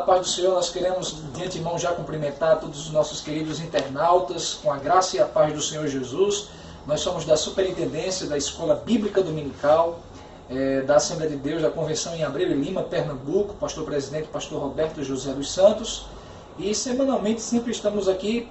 Na paz do Senhor, nós queremos de antemão já cumprimentar todos os nossos queridos internautas com a graça e a paz do Senhor Jesus. Nós somos da Superintendência da Escola Bíblica Dominical, da Assembleia de Deus, da Convenção em Abreu e Lima, Pernambuco, pastor-presidente, pastor Roberto José dos Santos. E semanalmente sempre estamos aqui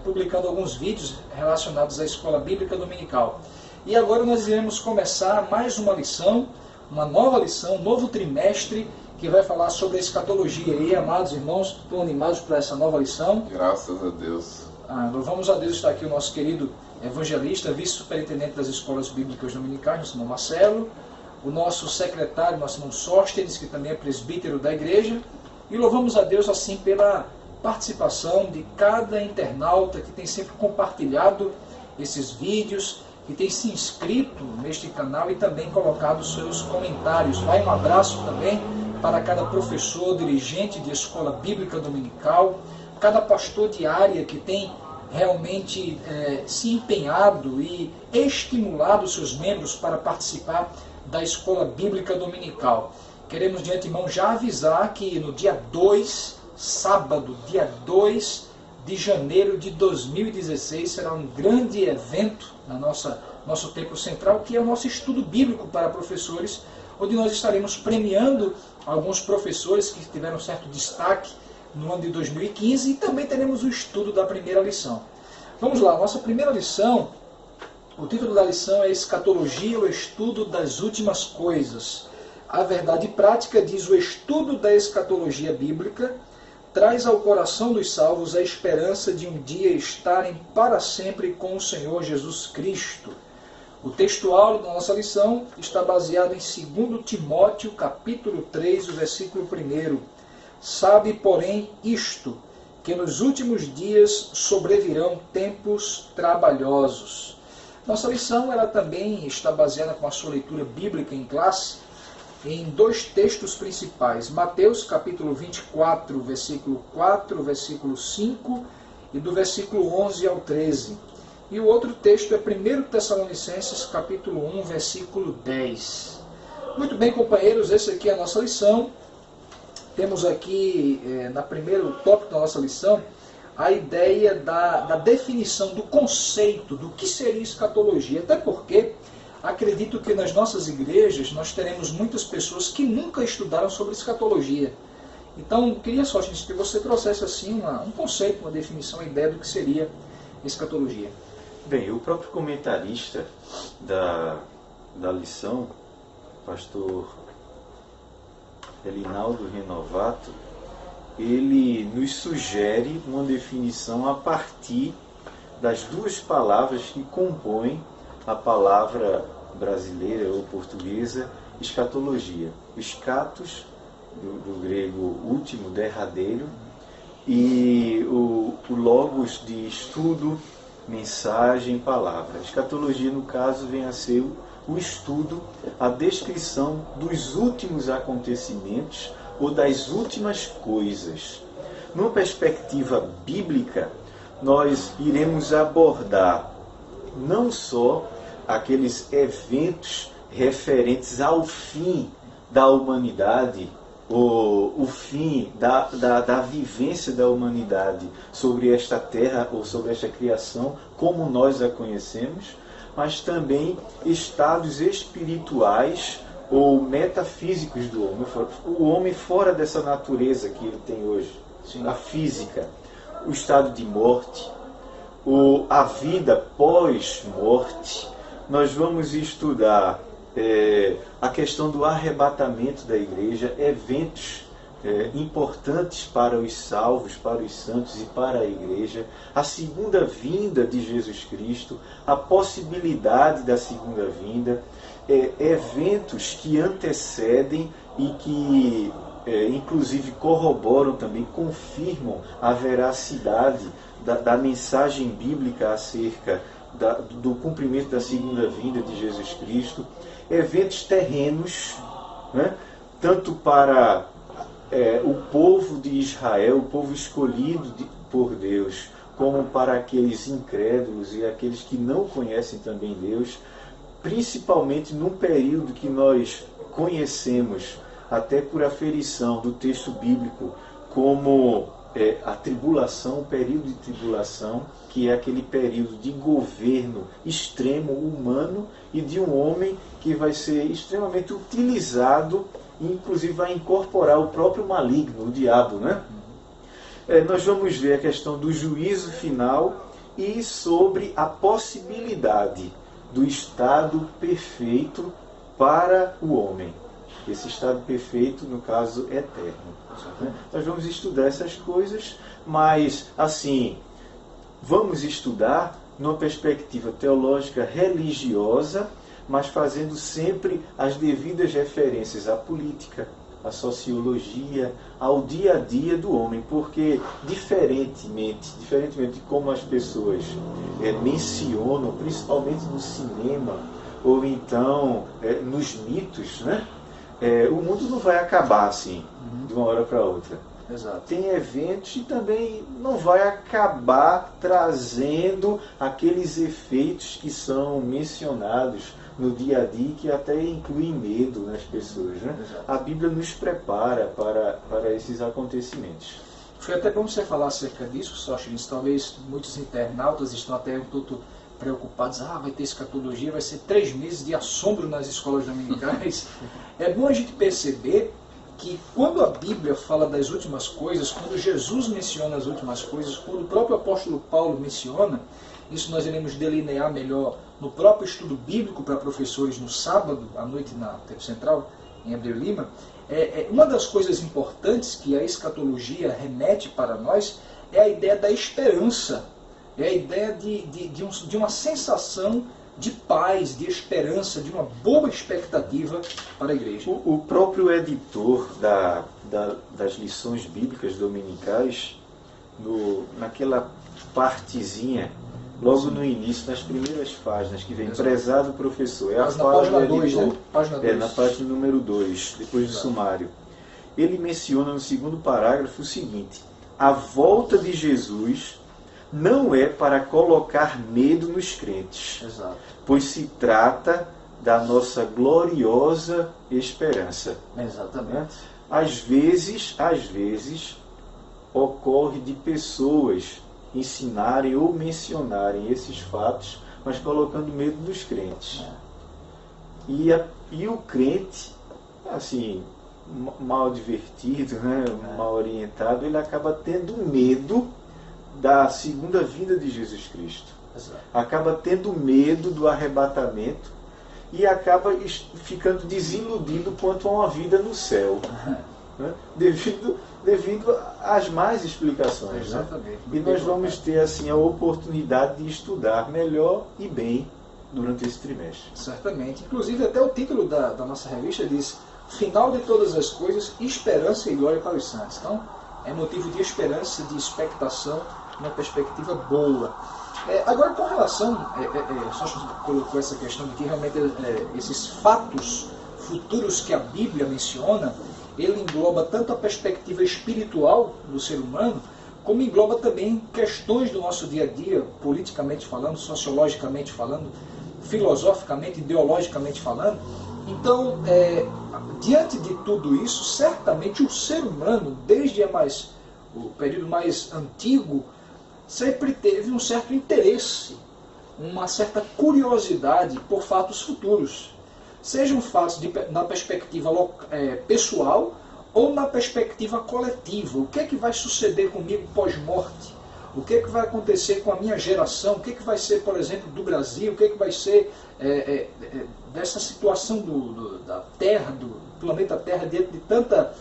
publicando alguns vídeos relacionados à Escola Bíblica Dominical. E agora nós iremos começar mais uma lição, uma nova lição, um novo trimestre, que vai falar sobre a escatologia. E, amados irmãos, estão animados para essa nova lição? Graças a Deus. Louvamos a Deus, está aqui o nosso querido evangelista, vice-superintendente das escolas bíblicas dominicais, nosso irmão Marcelo, o nosso secretário, nosso irmão Sóstenes, que também é presbítero da igreja, e louvamos a Deus assim pela participação de cada internauta que tem sempre compartilhado esses vídeos, que tem se inscrito neste canal e também colocado seus comentários. Vai um abraço também para cada professor, dirigente de escola bíblica dominical, cada pastor de área que tem realmente se empenhado e estimulado seus membros para participar da escola bíblica dominical. Queremos de antemão já avisar que no dia 2, sábado, dia 2 de janeiro de 2016, será um grande evento na nosso templo central, que é o nosso estudo bíblico para professores, onde nós estaremos premiando alguns professores que tiveram certo destaque no ano de 2015, e também teremos o estudo da primeira lição. Vamos lá, nossa primeira lição, o título da lição é Escatologia, o estudo das últimas coisas. A verdade prática diz: o estudo da escatologia bíblica traz ao coração dos salvos a esperança de um dia estarem para sempre com o Senhor Jesus Cristo. O texto áureo da nossa lição está baseado em 2 Timóteo, capítulo 3, o versículo 1. Sabe, porém, isto, que nos últimos dias sobrevirão tempos trabalhosos. Nossa lição ela também está baseada, com a sua leitura bíblica em classe, em dois textos principais. Mateus, capítulo 24, versículo 4, versículo 5, e do versículo 11 ao 13. E o outro texto é 1 Tessalonicenses, capítulo 1, versículo 10. Muito bem, companheiros, essa aqui é a nossa lição. Temos aqui, na primeiro tópico da nossa lição, a ideia da definição do conceito do que seria escatologia. Até porque acredito que nas nossas igrejas nós teremos muitas pessoas que nunca estudaram sobre escatologia. Então, queria só que você trouxesse assim um conceito, uma definição, uma ideia do que seria escatologia. Bem, o próprio comentarista da lição, pastor Elinaldo Renovato, ele nos sugere uma definição a partir das duas palavras que compõem a palavra brasileira ou portuguesa escatologia. O escatos, do grego último, derradeiro, e o logos de estudo, mensagem, palavra. Escatologia, no caso, vem a ser o estudo, a descrição dos últimos acontecimentos ou das últimas coisas. Numa perspectiva bíblica, nós iremos abordar não só aqueles eventos referentes ao fim da humanidade, o fim da vivência da humanidade sobre esta terra ou sobre esta criação, como nós a conhecemos, mas também estados espirituais ou metafísicos do homem, o homem fora dessa natureza que ele tem hoje, a física, o estado de morte, a vida pós-morte. Nós vamos estudar a questão do arrebatamento da igreja, eventos importantes para os salvos, para os santos e para a igreja, a segunda vinda de Jesus Cristo, a possibilidade da segunda vinda, eventos que antecedem e que inclusive corroboram também, confirmam a veracidade da mensagem bíblica acerca do cumprimento da segunda vinda de Jesus Cristo, eventos terrenos, né, tanto para o povo de Israel, o povo escolhido por Deus, como para aqueles incrédulos e aqueles que não conhecem também Deus, principalmente num período que nós conhecemos, até por aferição do texto bíblico, como a tribulação, o período de tribulação, que é aquele período de governo extremo humano e de um homem que vai ser extremamente utilizado e inclusive vai incorporar o próprio maligno, o diabo, né? Nós vamos ver a questão do juízo final e sobre a possibilidade do estado perfeito para o homem. Esse estado perfeito, no caso, eterno. Nós vamos estudar essas coisas, mas, assim, vamos estudar numa perspectiva teológica religiosa, mas fazendo sempre as devidas referências à política, à sociologia, ao dia a dia do homem, porque diferentemente de como as pessoas mencionam, principalmente no cinema, ou então nos mitos, né? O mundo não vai acabar assim, de uma hora para outra. Exato. Tem eventos e também não vai acabar trazendo aqueles efeitos que são mencionados no dia a dia, que até incluem medo nas pessoas, né? A Bíblia nos prepara para esses acontecimentos. Foi até bom você falar acerca disso, Sóstenes. Talvez muitos internautas estão até um pouco preocupados. Vai ter escatologia, vai ser 3 meses de assombro nas escolas dominicais. É bom a gente perceber que quando a Bíblia fala das últimas coisas, quando Jesus menciona as últimas coisas, quando o próprio apóstolo Paulo menciona, isso nós iremos delinear melhor no próprio estudo bíblico para professores no sábado, à noite na Tempo Central, em Abreu Lima. Uma das coisas importantes que a escatologia remete para nós é a ideia da esperança, é a ideia de uma sensação de paz, de esperança, de uma boa expectativa para a igreja. O próprio editor das lições bíblicas dominicais, naquela partezinha, logo no início, nas primeiras páginas, que vem prezado professor, é a fala do editor, né? Página 2. Na página número 2, depois do sumário. Ele menciona no segundo parágrafo o seguinte: a volta de Jesus não é para colocar medo nos crentes, Exato. pois se trata da nossa gloriosa esperança. Exatamente. Às vezes, ocorre de pessoas ensinarem ou mencionarem esses fatos, mas colocando medo nos crentes. E o crente, assim, mal divertido, né, mal orientado, ele acaba tendo medo da segunda vinda de Jesus Cristo. Exato. Acaba tendo medo do arrebatamento e acaba ficando desiludido quanto a uma vida no céu, né? devido às más explicações. Exatamente. Né? E nós vamos ter assim a oportunidade de estudar melhor e bem durante esse trimestre. Certamente. Inclusive até o título da nossa revista diz: final de todas as coisas, esperança e glória para os santos. Então, é motivo de esperança, de expectação, uma perspectiva boa. Agora, com relação, só colocou essa questão de que realmente esses fatos futuros que a Bíblia menciona, ele engloba tanto a perspectiva espiritual do ser humano, como engloba também questões do nosso dia a dia, politicamente falando, sociologicamente falando, filosoficamente, ideologicamente falando. Então, diante de tudo isso, certamente o ser humano, desde o período mais antigo, sempre teve um certo interesse, uma certa curiosidade por fatos futuros. Sejam fatos na perspectiva pessoal ou na perspectiva coletiva. O que é que vai suceder comigo pós-morte? O que é que vai acontecer com a minha geração? O que é que vai ser, por exemplo, do Brasil? O que é que vai ser dessa situação da Terra, do planeta Terra, diante de tanta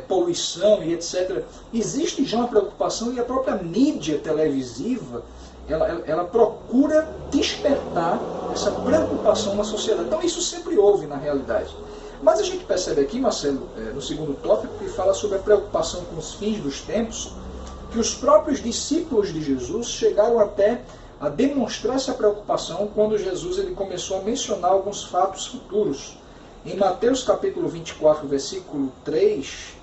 poluição e etc. Existe já uma preocupação, e a própria mídia televisiva ela procura despertar essa preocupação na sociedade. Então isso sempre houve na realidade. Mas a gente percebe aqui, Marcelo, no segundo tópico, que fala sobre a preocupação com os fins dos tempos, que os próprios discípulos de Jesus chegaram até a demonstrar essa preocupação quando Jesus ele começou a mencionar alguns fatos futuros. Em Mateus capítulo 24, versículo 3,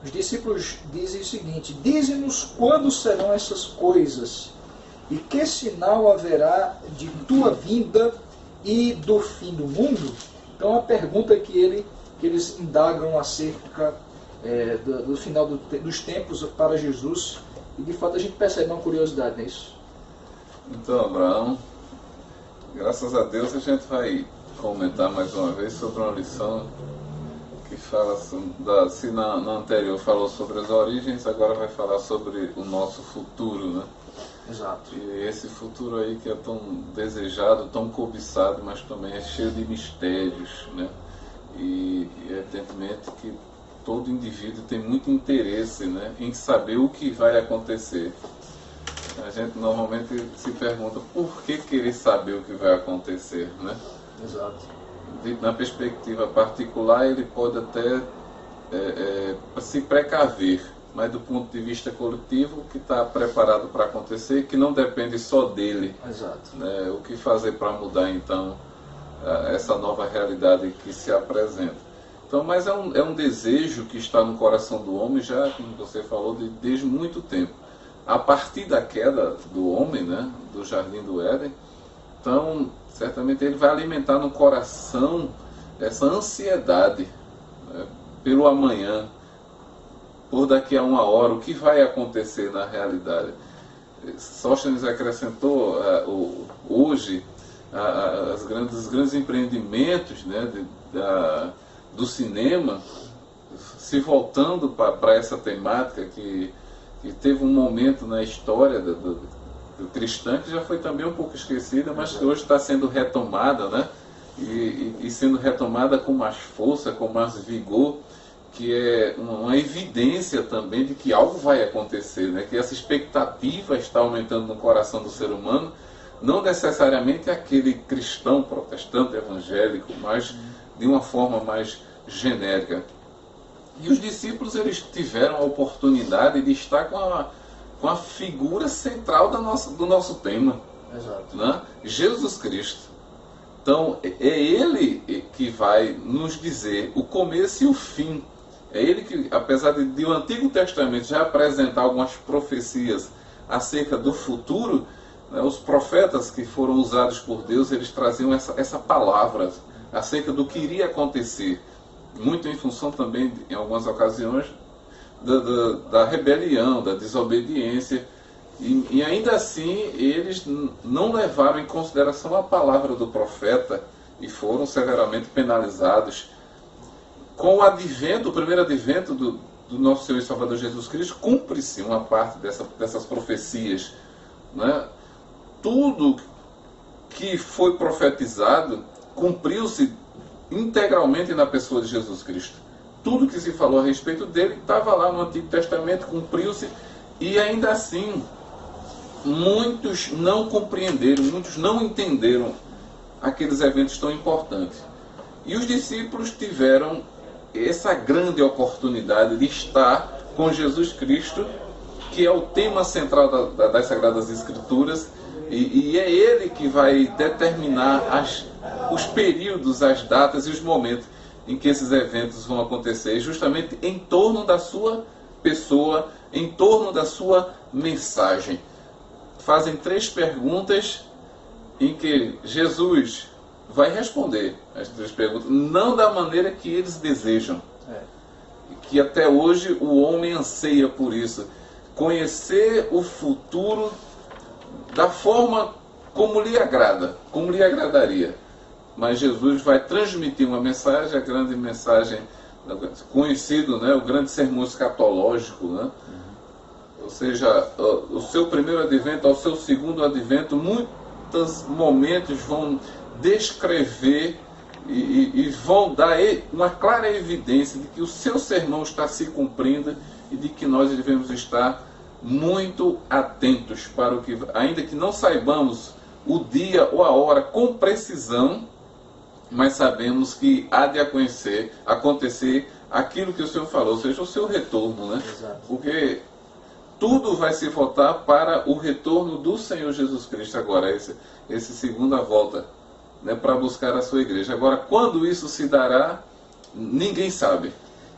os discípulos dizem o seguinte: dize-nos quando serão essas coisas, e que sinal haverá de tua vinda e do fim do mundo? Então a pergunta que eles indagam acerca do final dos tempos para Jesus, e de fato a gente percebe uma curiosidade nisso. Então, Abraão, graças a Deus a gente vai comentar mais uma vez sobre uma lição que fala, se na anterior falou sobre as origens, agora vai falar sobre o nosso futuro, né? Exato. E esse futuro aí que é tão desejado, tão cobiçado, mas também é cheio de mistérios, né? E evidentemente que todo indivíduo tem muito interesse, né, em saber o que vai acontecer. A gente normalmente se pergunta por que querer saber o que vai acontecer, né? Exato. Na perspectiva particular, ele pode até se precaver, mas do ponto de vista coletivo, o que está preparado para acontecer, que não depende só dele. Exato. Né? O que fazer para mudar, então, essa nova realidade que se apresenta. Então, mas é um desejo que está no coração do homem, já, como você falou, desde muito tempo. A partir da queda do homem, né, do Jardim do Éden, então, certamente ele vai alimentar no coração essa ansiedade, né, pelo amanhã, por daqui a uma hora, o que vai acontecer na realidade. Sóstenes acrescentou hoje os grandes empreendimentos, né, do cinema, se voltando para essa temática que teve um momento na história do cristã que já foi também um pouco esquecida, mas que hoje está sendo retomada, né? E sendo retomada com mais força, com mais vigor, que é uma evidência também de que algo vai acontecer, né? Que essa expectativa está aumentando no coração do ser humano, não necessariamente aquele cristão, protestante, evangélico, mas de uma forma mais genérica. E os discípulos, eles tiveram a oportunidade de estar com a figura central do nosso tema. Exato. Né? Jesus Cristo. Então, é Ele que vai nos dizer o começo e o fim. É Ele que, apesar de o Antigo Testamento já apresentar algumas profecias acerca do futuro, né, os profetas que foram usados por Deus, eles traziam essa palavra acerca do que iria acontecer, muito em função também, em algumas ocasiões, da rebelião, da desobediência, e ainda assim eles não levaram em consideração a palavra do profeta e foram severamente penalizados. Com o advento, o primeiro advento do nosso Senhor e Salvador Jesus Cristo, cumpre-se uma parte dessas profecias, né? Tudo que foi profetizado cumpriu-se integralmente na pessoa de Jesus Cristo. Tudo que se falou a respeito dele estava lá no Antigo Testamento, cumpriu-se, e ainda assim muitos não compreenderam, muitos não entenderam aqueles eventos tão importantes. E os discípulos tiveram essa grande oportunidade de estar com Jesus Cristo, que é o tema central das Sagradas Escrituras, e é Ele que vai determinar os períodos, as datas e os momentos em que esses eventos vão acontecer, justamente em torno da sua pessoa, em torno da sua mensagem. Fazem 3 perguntas em que Jesus vai responder as 3 perguntas, não da maneira que eles desejam. Que até hoje o homem anseia por isso, conhecer o futuro da forma como lhe agrada, como lhe agradaria. Mas Jesus vai transmitir uma mensagem, a grande mensagem, conhecido, né, o grande sermão escatológico, né? Ou seja, o seu primeiro advento ao seu segundo advento, muitos momentos vão descrever e vão dar uma clara evidência de que o seu sermão está se cumprindo e de que nós devemos estar muito atentos para o que, ainda que não saibamos o dia ou a hora com precisão, mas sabemos que há de acontecer aquilo que o Senhor falou, ou seja, o seu retorno, né? Exato. Porque tudo vai se voltar para o retorno do Senhor Jesus Cristo agora, esse segunda volta, né, para buscar a sua igreja. Agora, quando isso se dará, ninguém sabe.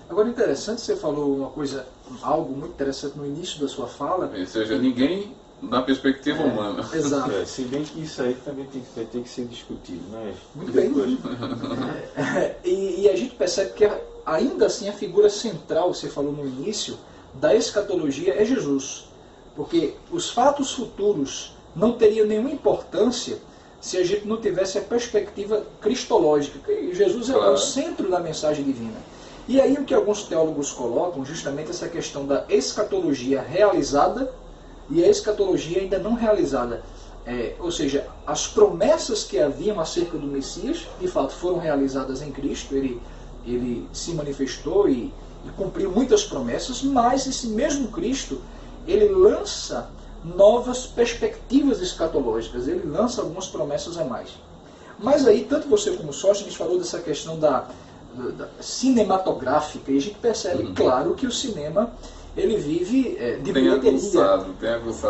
Agora, interessante, você falou uma coisa, algo muito interessante no início da sua fala. Ou seja, ninguém na perspectiva humana. Exato. Se bem que isso aí também vai ter que ser discutido, né? Muito bem. E a gente percebe que ainda assim a figura central, você falou no início, da escatologia é Jesus. Porque os fatos futuros não teriam nenhuma importância se a gente não tivesse a perspectiva cristológica. Que Jesus é o centro da mensagem divina. E aí o que alguns teólogos colocam, justamente essa questão da escatologia realizada e a escatologia ainda não realizada. Ou seja, as promessas que haviam acerca do Messias, de fato, foram realizadas em Cristo. Ele se manifestou e cumpriu muitas promessas, mas esse mesmo Cristo, ele lança novas perspectivas escatológicas, ele lança algumas promessas a mais. Mas aí, tanto você como Sóstenes falou dessa questão da cinematográfica, e a gente percebe, claro, que o cinema ele vive de bilheteria.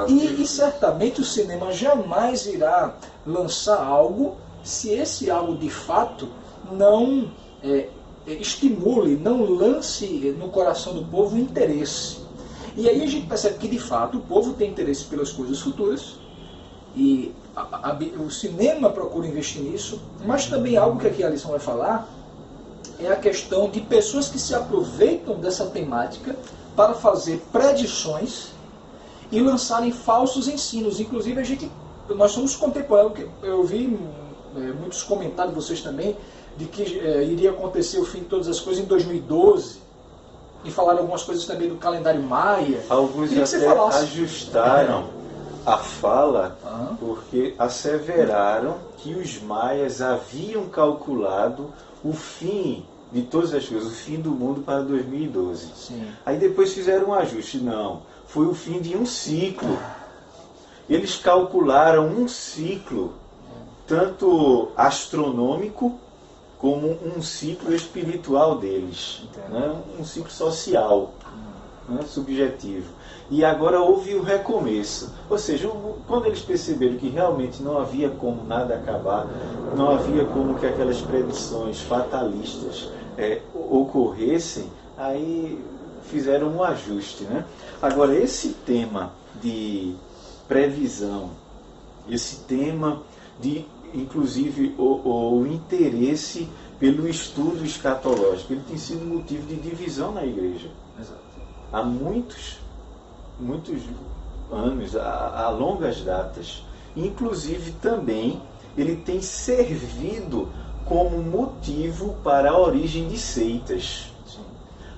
E certamente o cinema jamais irá lançar algo se esse algo de fato não estimule, não lance no coração do povo interesse. E aí a gente percebe que de fato o povo tem interesse pelas coisas futuras e o cinema procura investir nisso, mas também algo que aqui a lição vai falar é a questão de pessoas que se aproveitam dessa temática para fazer predições e lançarem falsos ensinos. Inclusive nós somos contemporâneos, eu vi muitos comentários, vocês também, de que iria acontecer o fim de todas as coisas em 2012, e falaram algumas coisas também do calendário maia. Alguns até ajustaram a fala, porque asseveraram que os maias haviam calculado o fim de todas as coisas, o fim do mundo para 2012. Sim. Aí depois fizeram um ajuste. Não, foi o fim de um ciclo. Eles calcularam um ciclo, tanto astronômico, como um ciclo espiritual deles, né? Um ciclo social, né? Subjetivo. E agora houve o recomeço. Ou seja, quando eles perceberam que realmente não havia como nada acabar, não havia como que aquelas predições fatalistas ocorressem, aí fizeram um ajuste, né? Agora, esse tema de previsão, esse tema de, inclusive, o interesse pelo estudo escatológico, ele tem sido motivo de divisão na igreja. Exato. Há muitos anos, há longas datas. Inclusive, também, ele tem servido como motivo para a origem de seitas. Sim.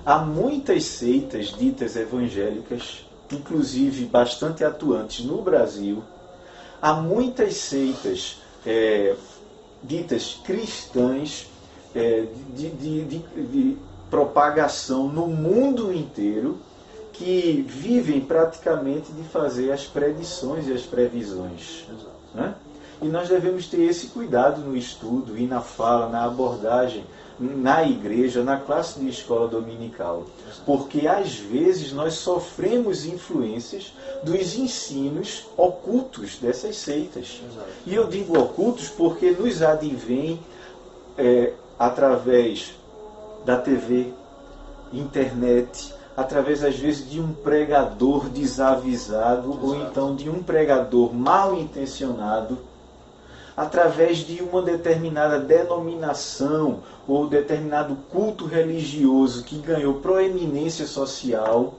Há muitas seitas ditas evangélicas, inclusive bastante atuantes no Brasil. Há muitas seitas ditas cristãs de propagação no mundo inteiro, que vivem praticamente de fazer as predições e as previsões. Né? E nós devemos ter esse cuidado no estudo e na fala, na abordagem, na igreja, na classe de escola dominical. Porque às vezes nós sofremos influências dos ensinos ocultos dessas seitas. E eu digo ocultos porque nos advém através da TV, internet, através às vezes de um pregador desavisado, ou então de um pregador mal intencionado, através de uma determinada denominação ou determinado culto religioso que ganhou proeminência social.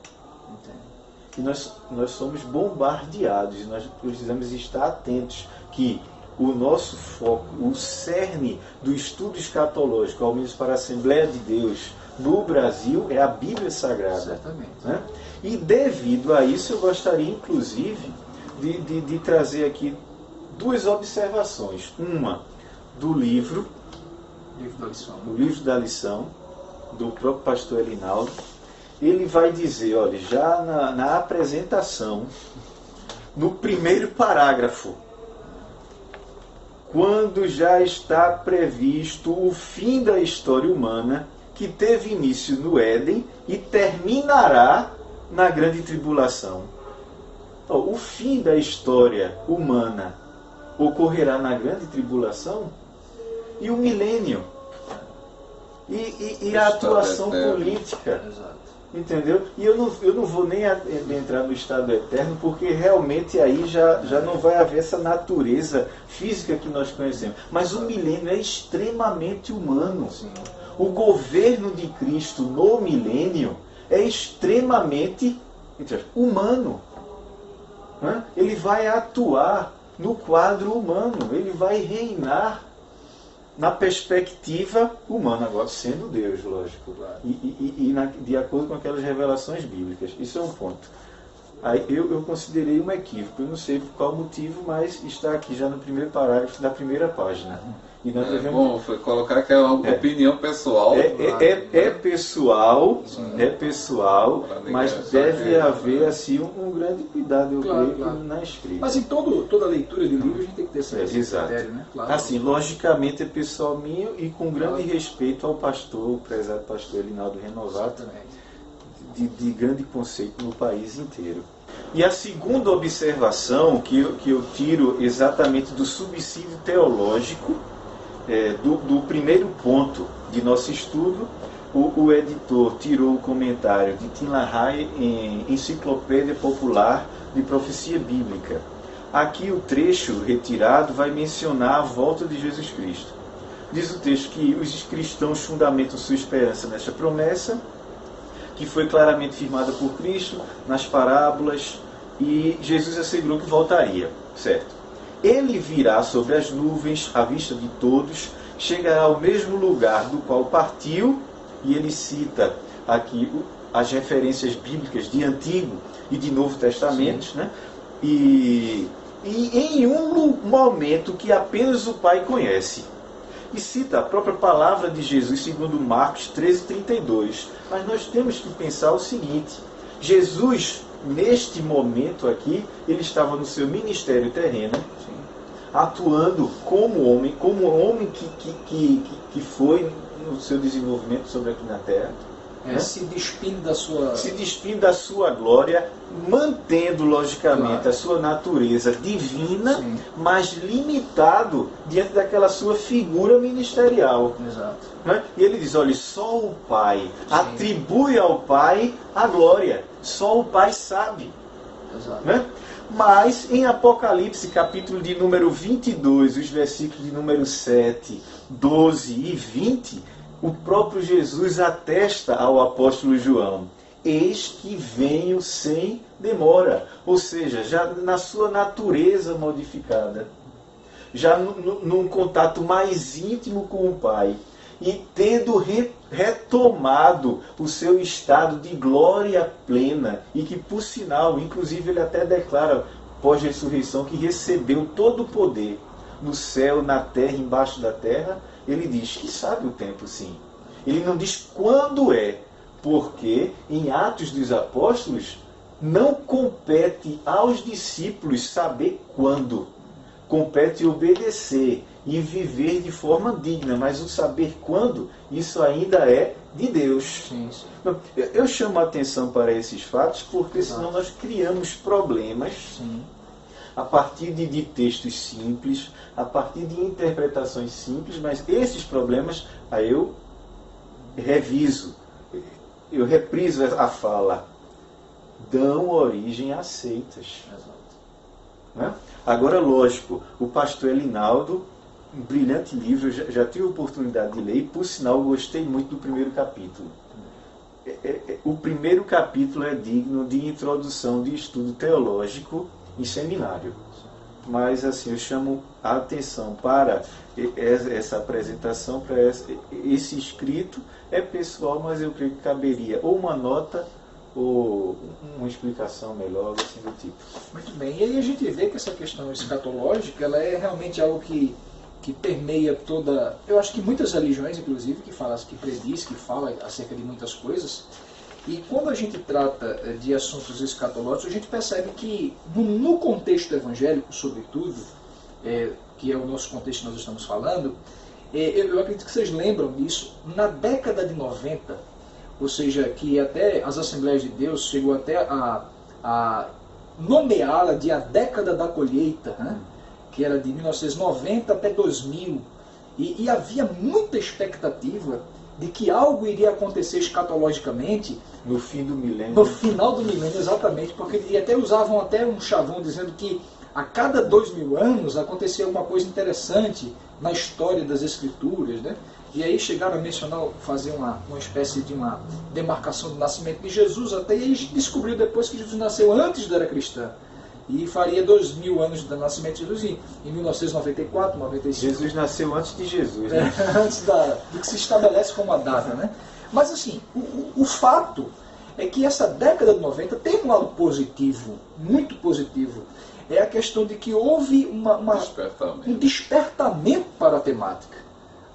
E nós somos bombardeados, e nós precisamos estar atentos que o nosso foco, o cerne do estudo escatológico, ao menos para a Assembleia de Deus no Brasil, é a Bíblia Sagrada. Certamente. Né? E devido a isso, eu gostaria, inclusive, de trazer aqui duas observações. Uma do livro da lição, do próprio pastor Elinaldo. Ele vai dizer, olha, já na apresentação, no primeiro parágrafo, quando já está previsto o fim da história humana, que teve início no Éden e terminará na grande tribulação. Então, o fim da história humana ocorrerá na grande tribulação e o milênio. E a atuação política Entendeu? E eu não vou nem entrar no estado eterno, porque realmente aí já não vai haver essa natureza física que nós conhecemos. Mas o milênio é extremamente humano. Sim. O governo de Cristo no milênio é extremamente humano. Ele vai atuar no quadro humano, ele vai reinar na perspectiva humana, agora sendo Deus, lógico, de acordo com aquelas revelações bíblicas. Isso é um ponto. Aí eu considerei um equívoco, eu não sei por qual motivo, mas está aqui já no primeiro parágrafo da primeira página. E nós devemos... Bom, foi colocar que é uma opinião pessoal. É pessoal, mas deve haver assim um grande cuidado, eu creio, na escrita. Mas em toda leitura de livro a gente tem que ter esse critério, né? Claro. Assim, logicamente é pessoal meu e com grande respeito ao pastor, o prezado pastor Elinaldo Renovato, de grande conceito no país inteiro. E a segunda observação que eu tiro exatamente do subsídio teológico, do primeiro ponto de nosso estudo, o editor tirou o comentário de Tim LaHaye em Enciclopédia Popular de Profecia Bíblica. Aqui o trecho retirado vai mencionar a volta de Jesus Cristo. Diz o texto que os cristãos fundamentam sua esperança nesta promessa, que foi claramente firmada por Cristo nas parábolas, e Jesus assegurou que voltaria, certo? Ele virá sobre as nuvens, à vista de todos, chegará ao mesmo lugar do qual partiu, e ele cita aqui as referências bíblicas de Antigo e de Novo Testamentos, né? E em um momento que apenas o Pai conhece. E cita a própria palavra de Jesus, segundo Marcos 13:32. Mas nós temos que pensar o seguinte: Jesus, neste momento aqui, ele estava no seu ministério terreno, atuando como homem que foi no seu desenvolvimento sobre aqui na Terra. Se despindo da sua glória, mantendo logicamente a sua natureza divina, mas limitado diante daquela sua figura ministerial. Exato. E ele diz, olha, só o Pai atribui ao Pai a glória, só o Pai sabe. Exato. Mas em Apocalipse, capítulo de número 22, os versículos de número 7, 12 e 20, o próprio Jesus atesta ao apóstolo João: eis que venho sem demora. Ou seja, já na sua natureza modificada, já num contato mais íntimo com o Pai, e tendo retomado o seu estado de glória plena, e que, por sinal, inclusive ele até declara pós-ressurreição que recebeu todo o poder no céu, na terra, embaixo da terra. Ele diz que sabe o tempo, sim. Ele não diz quando é, porque em Atos dos Apóstolos não compete aos discípulos saber quando. Compete obedecer e viver de forma digna, mas o saber quando, isso ainda é de Deus. Sim, sim. Eu chamo a atenção para esses fatos porque senão nós criamos problemas a partir de textos simples, a partir de interpretações simples, mas esses problemas, aí eu reviso, eu repriso a fala, dão origem a seitas. Né? Agora, lógico, o pastor Elinaldo, um brilhante livro, eu já tive a oportunidade de ler, e por sinal gostei muito do primeiro capítulo. O primeiro capítulo é digno de introdução de estudo teológico em seminário. Mas assim, eu chamo a atenção para essa apresentação, para esse escrito. É pessoal, mas eu creio que caberia ou uma nota ou uma explicação melhor, assim do tipo. Muito bem. E aí a gente vê que essa questão escatológica, ela é realmente algo que permeia toda... Eu acho que muitas religiões, inclusive, que prediz, que fala acerca de muitas coisas. E quando a gente trata de assuntos escatológicos, a gente percebe que no contexto evangélico, sobretudo, que é o nosso contexto que nós estamos falando, eu acredito que vocês lembram disso, na década de 90, ou seja, que até as Assembleias de Deus chegou até a nomeá-la de a década da colheita, né? Que era de 1990 até 2000, e havia muita expectativa de que algo iria acontecer escatologicamente No fim do milênio. no final do milênio, exatamente, porque e até usavam até um chavão dizendo que a cada 2000 anos acontecia alguma coisa interessante na história das Escrituras, né? E aí chegaram a mencionar, fazer uma espécie de uma demarcação do nascimento de Jesus, até e aí descobriu depois que Jesus nasceu antes da era cristã. E faria 2000 anos do nascimento de Jesus em 1994, 95. Jesus nasceu antes de Jesus, né? Antes do que se estabelece como a data, né? Mas assim, o fato é que essa década de 90 tem um lado positivo, muito positivo. É a questão de que houve um despertamento para a temática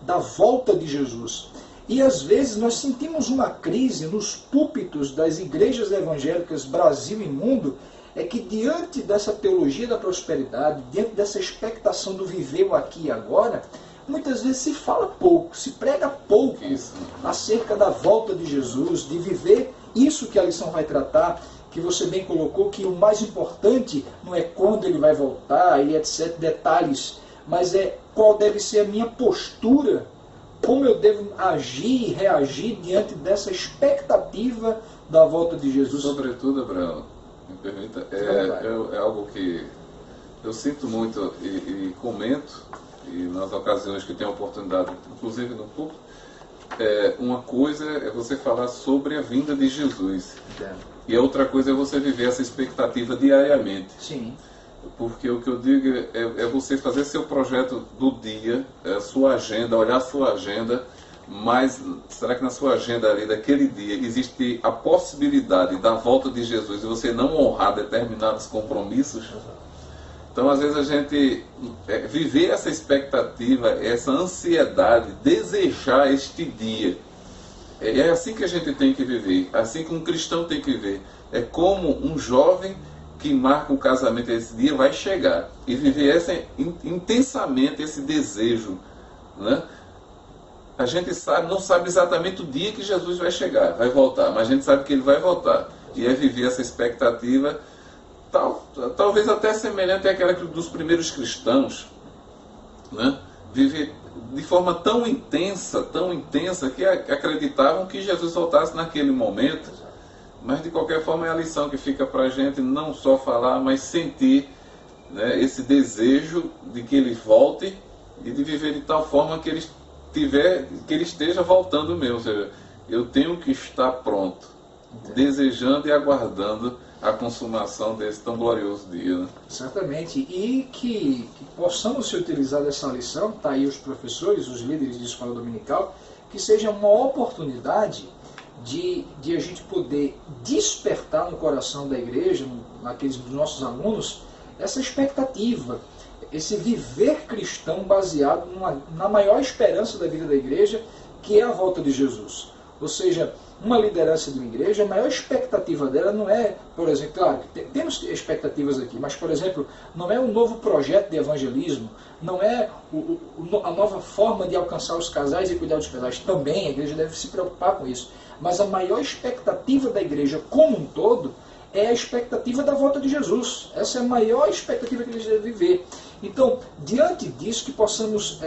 da volta de Jesus. E às vezes nós sentimos uma crise nos púlpitos das igrejas evangélicas Brasil e mundo, é que diante dessa teologia da prosperidade, diante dessa expectação do viver o aqui e agora, muitas vezes se fala pouco, se prega pouco acerca da volta de Jesus, de viver isso que a lição vai tratar, que você bem colocou, que o mais importante não é quando ele vai voltar, e etc, detalhes, mas é qual deve ser a minha postura, como eu devo agir e reagir diante dessa expectativa da volta de Jesus. Sobretudo, Abraão, me permita, é algo que eu sinto muito e comento, e nas ocasiões que tenho a oportunidade, inclusive no público, uma coisa é você falar sobre a vinda de Jesus. E a outra coisa é você viver essa expectativa diariamente. Sim. Porque o que eu digo é você fazer seu projeto do dia, a sua agenda, olhar a sua agenda, mas será que na sua agenda ali daquele dia existe a possibilidade da volta de Jesus e você não honrar determinados compromissos? Então às vezes a gente viver essa expectativa, essa ansiedade, desejar este dia, é assim que a gente tem que viver, assim que um cristão tem que viver. É como um jovem que marca o casamento, esse dia vai chegar, e viver intensamente esse desejo, né? A gente não sabe exatamente o dia que Jesus vai chegar, vai voltar, mas a gente sabe que ele vai voltar, e é viver essa expectativa, talvez até semelhante àquela dos primeiros cristãos, né? Viver de forma tão intensa, que acreditavam que Jesus voltasse naquele momento. Mas de qualquer forma é a lição que fica para a gente, não só falar, mas sentir, né, esse desejo de que ele volte e de viver de tal forma que ele esteja voltando mesmo. Ou seja, eu tenho que estar pronto, desejando e aguardando a consumação desse tão glorioso dia, né? Certamente, e que possamos se utilizar dessa lição, tá aí os professores, os líderes de escola dominical, que seja uma oportunidade de a gente poder despertar no coração da igreja, naqueles dos nossos alunos, essa expectativa, esse viver cristão baseado na maior esperança da vida da igreja, que é a volta de Jesus. Ou seja, uma liderança de uma igreja, a maior expectativa dela não é, por exemplo, claro, temos expectativas aqui, mas, por exemplo, não é um novo projeto de evangelismo, não é a nova forma de alcançar os casais e cuidar dos casais. Também a igreja deve se preocupar com isso. Mas a maior expectativa da igreja como um todo é a expectativa da volta de Jesus. Essa é a maior expectativa que a igreja deve viver. Então, diante disso, que possamos,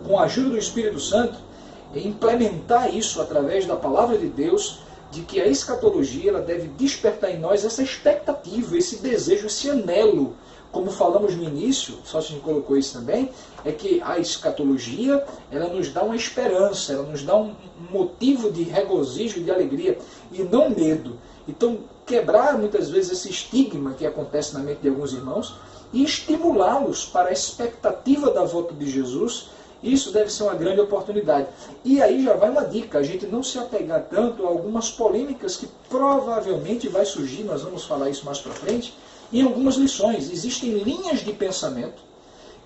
com a ajuda do Espírito Santo, implementar isso através da palavra de Deus, de que a escatologia ela deve despertar em nós essa expectativa, esse desejo, esse anelo. Como falamos no início, só se a gente colocou isso também, é que a escatologia ela nos dá uma esperança, ela nos dá um motivo de regozijo, de alegria, e não medo. Então, quebrar muitas vezes esse estigma que acontece na mente de alguns irmãos e estimulá-los para a expectativa da volta de Jesus. Isso deve ser uma grande oportunidade. E aí já vai uma dica, a gente não se apegar tanto a algumas polêmicas que provavelmente vai surgir, nós vamos falar isso mais para frente, em algumas lições. Existem linhas de pensamento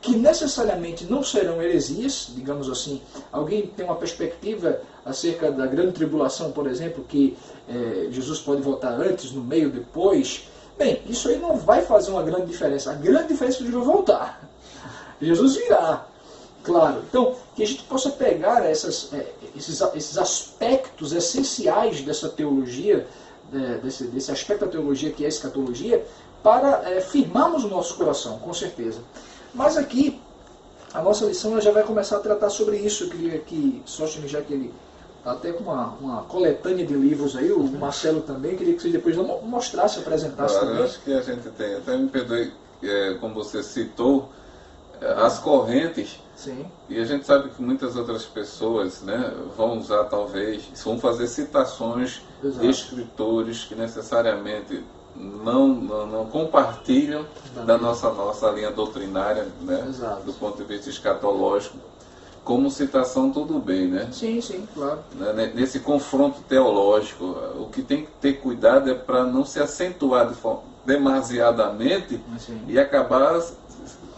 que necessariamente não serão heresias, digamos assim. Alguém tem uma perspectiva acerca da grande tribulação, por exemplo, que Jesus pode voltar antes, no meio, depois. Bem, isso aí não vai fazer uma grande diferença. A grande diferença é que Jesus vai voltar. Jesus virá. Claro, então, que a gente possa pegar esses aspectos essenciais dessa teologia, desse aspecto da teologia que é a escatologia, para firmarmos o nosso coração, com certeza. Mas aqui, a nossa lição ela já vai começar a tratar sobre isso. Eu queria que Sóstenes, já que ele está até com uma coletânea de livros aí, o Marcelo também, queria que você depois mostrasse, apresentasse Claro, também. eu acho que a gente tem, até me perdoe, como você citou, as correntes, Sim. e a gente sabe que muitas outras pessoas, né, vão usar talvez, vão fazer citações Exato. de escritores que necessariamente não compartilham Da da mesma. nossa linha doutrinária, né, Exato. do ponto de vista escatológico. Como citação, tudo bem, né? Sim, sim, claro. Nesse confronto teológico, o que tem que ter cuidado é para não se acentuar demasiadamente Sim. e acabar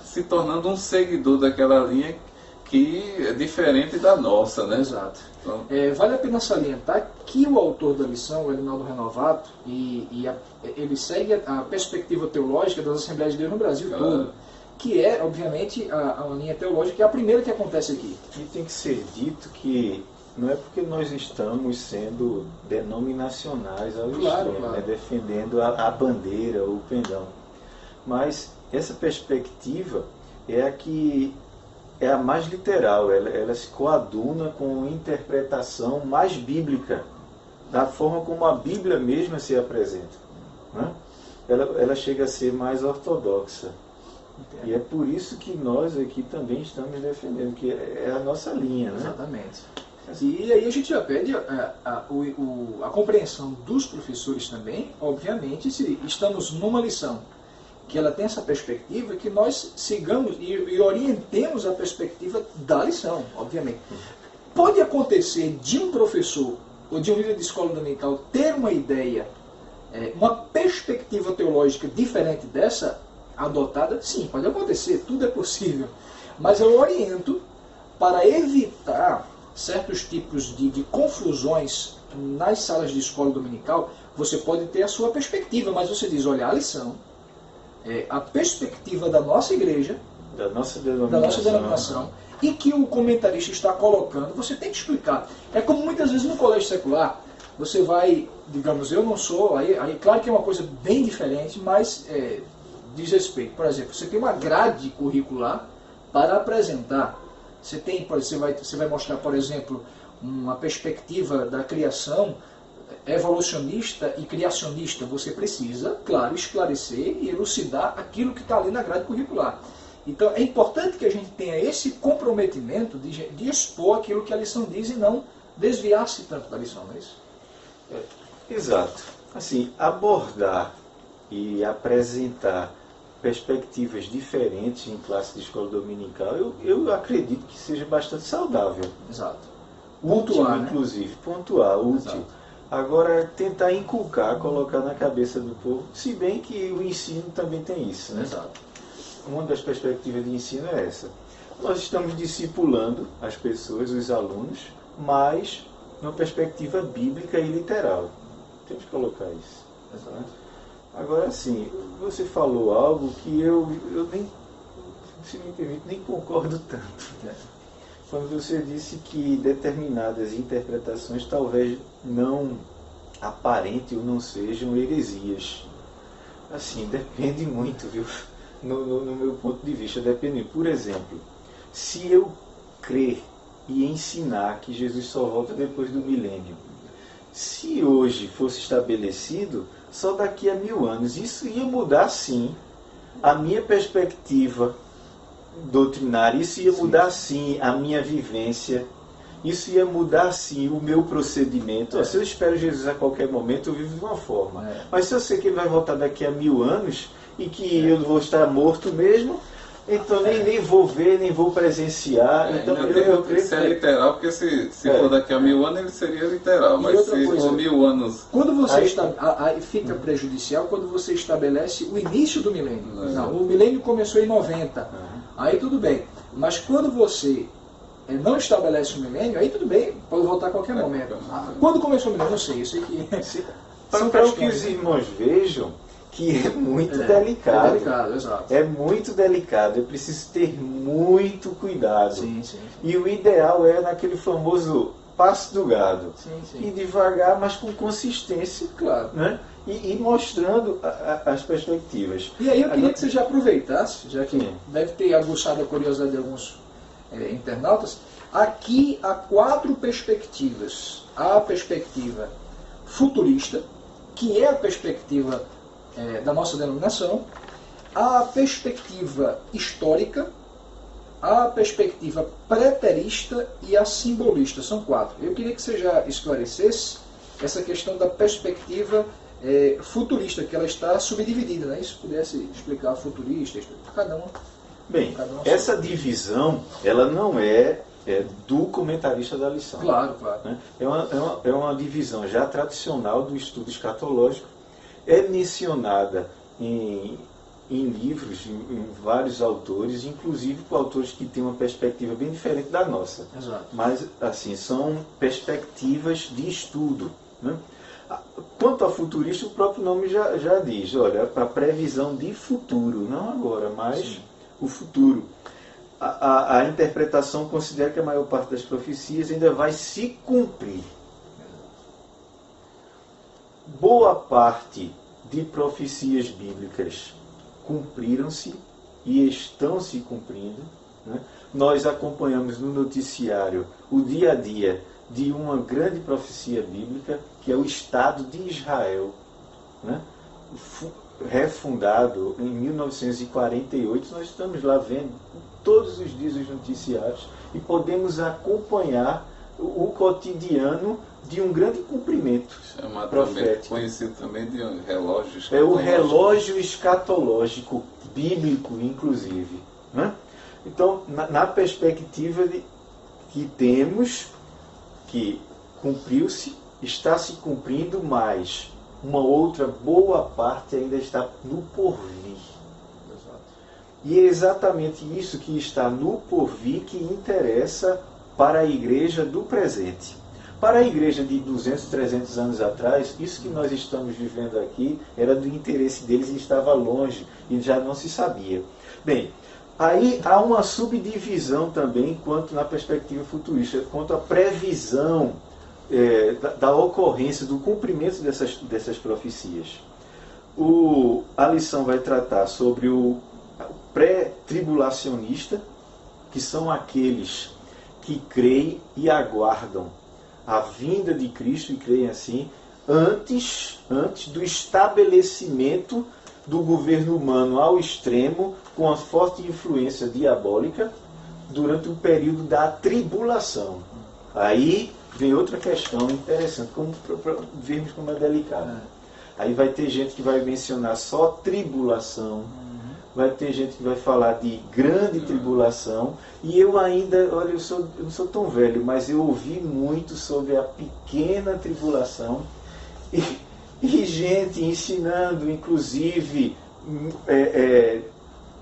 se tornando um seguidor daquela linha que é diferente da nossa, né? Exato. Então, Vale a pena salientar que o autor da lição, o Elinaldo Renovato, ele segue a perspectiva teológica das Assembleias de Deus no Brasil Claro. todo, que é, obviamente, a linha teológica, que é a primeira que acontece aqui. E tem que ser dito que não é porque nós estamos sendo denominacionais ao Claro, extremo, claro. né, defendendo a bandeira, o pendão. Mas essa perspectiva é a que é a mais literal, ela se coaduna com a interpretação mais bíblica, da forma como a Bíblia mesma se apresenta, né? Ela chega a ser mais ortodoxa. E é por isso que nós aqui também estamos defendendo, que é a nossa linha, né? Exatamente. E aí a gente já pede a compreensão dos professores também, obviamente, se estamos numa lição que ela tem essa perspectiva, que nós sigamos e orientemos a perspectiva da lição, obviamente. Pode acontecer de um professor ou de um líder de escola dominical ter uma ideia, uma perspectiva teológica diferente dessa adotada? Sim, pode acontecer, tudo é possível. Mas eu oriento para evitar certos tipos de confusões nas salas de escola dominical. Você pode ter a sua perspectiva, mas você diz, olha, a lição, a perspectiva da nossa igreja, Da nossa denominação, e que o comentarista está colocando, você tem que explicar. É como muitas vezes no colégio secular, você vai, digamos, eu não sou, aí claro que é uma coisa bem diferente, mas diz respeito. Por exemplo, você tem uma grade curricular para apresentar. Você vai mostrar, por exemplo, uma perspectiva da criação evolucionista e criacionista. Você precisa, claro, esclarecer e elucidar aquilo que está ali na grade curricular. Então é importante que a gente tenha esse comprometimento de expor aquilo que a lição diz e não desviar-se tanto da lição, não é isso? Exato. Assim, abordar e apresentar perspectivas diferentes em classe de escola dominical, eu acredito que seja bastante saudável. Exato. Útil, Pontuar, né? inclusive. Pontuar, útil. Exato. Agora, tentar inculcar, colocar na cabeça do povo, se bem que o ensino também tem isso, né? Exato. Uma das perspectivas de ensino é essa. Nós estamos discipulando as pessoas, os alunos, mas numa perspectiva bíblica e literal. Temos que colocar isso. Exato. Agora, sim, você falou algo que eu nem, se me permite, nem concordo tanto. Né? Quando você disse que determinadas interpretações talvez não aparentem ou não sejam heresias. Assim, depende muito, viu? No meu ponto de vista, depende. Por exemplo, se eu crer e ensinar que Jesus só volta depois do milênio, se hoje fosse estabelecido, só daqui a 1000 anos, isso ia mudar sim a minha perspectiva doutrinária, isso ia mudar sim a minha vivência, isso ia mudar sim o meu procedimento. Se eu espero Jesus a qualquer momento, eu vivo de uma forma. Mas se eu sei que ele vai voltar daqui a 1000 anos e que eu vou estar morto mesmo, então nem vou ver, nem vou presenciar. Então eu creio isso é literal, porque se for daqui a 1000 anos, ele seria literal. E mas outra se coisa, for 1000 anos... Quando você aí fica prejudicial quando você estabelece o início do milênio. Não, o milênio começou em 90. Aí tudo bem. Mas quando você não estabelece o milênio, aí tudo bem, pode voltar a qualquer momento. Quando começou o milênio, não sei, eu sei que... Para que os irmãos vejam que é muito delicado. É delicado, exato. É muito delicado, eu preciso ter muito cuidado. Sim. E o ideal é naquele famoso passo do gado. Sim. E devagar, mas com consistência. Claro. Né? E mostrando as perspectivas. E aí eu queria que você já aproveitasse, já que Sim. deve ter aguçado a curiosidade de alguns internautas, aqui há 4 perspectivas. Há a perspectiva futurista, que é a perspectiva da nossa denominação, há a perspectiva histórica, há a perspectiva preterista e a simbolista. São 4. Eu queria que você já esclarecesse essa questão da perspectiva futurista, que ela está subdividida, né? Se pudesse explicar futurista, cada um. Bem, essa divisão, ela não é do comentarista da lição. Claro, claro. Né? É uma divisão já tradicional do estudo escatológico, é mencionada em livros, em vários autores, inclusive por autores que têm uma perspectiva bem diferente da nossa. Exato. Mas, assim, são perspectivas de estudo. Né? Quanto a futurista, o próprio nome já diz, olha, a previsão de futuro, não agora, mas sim, o futuro. A interpretação considera que a maior parte das profecias ainda vai se cumprir. Boa parte de profecias bíblicas cumpriram-se e estão se cumprindo. Né? Nós acompanhamos no noticiário o dia a dia de uma grande profecia bíblica, que é o Estado de Israel, né? Refundado em 1948. Nós estamos lá vendo todos os dias os noticiários e podemos acompanhar o cotidiano de um grande cumprimento profético. Conhecido também de relógio escatológico. É o relógio escatológico, bíblico, inclusive. Né? Então, na perspectiva que temos, que cumpriu-se, está se cumprindo, mas uma outra boa parte ainda está no porvir. E é exatamente isso que está no porvir que interessa para a igreja do presente. Para a igreja de 200, 300 anos atrás, isso que nós estamos vivendo aqui era do interesse deles e estava longe e já não se sabia. Bem, aí há uma subdivisão também quanto na perspectiva futurista, quanto à previsão da ocorrência, do cumprimento dessas profecias. A lição vai tratar sobre o pré-tribulacionista, que são aqueles que creem e aguardam a vinda de Cristo, e creem assim, antes do estabelecimento do governo humano ao extremo, com a forte influência diabólica, durante o período da tribulação. Aí vem outra questão interessante, para vermos como é delicado. Aí vai ter gente que vai mencionar só tribulação, vai ter gente que vai falar de grande tribulação, e eu ainda, olha, eu não sou tão velho, mas eu ouvi muito sobre a pequena tribulação, e gente ensinando, inclusive,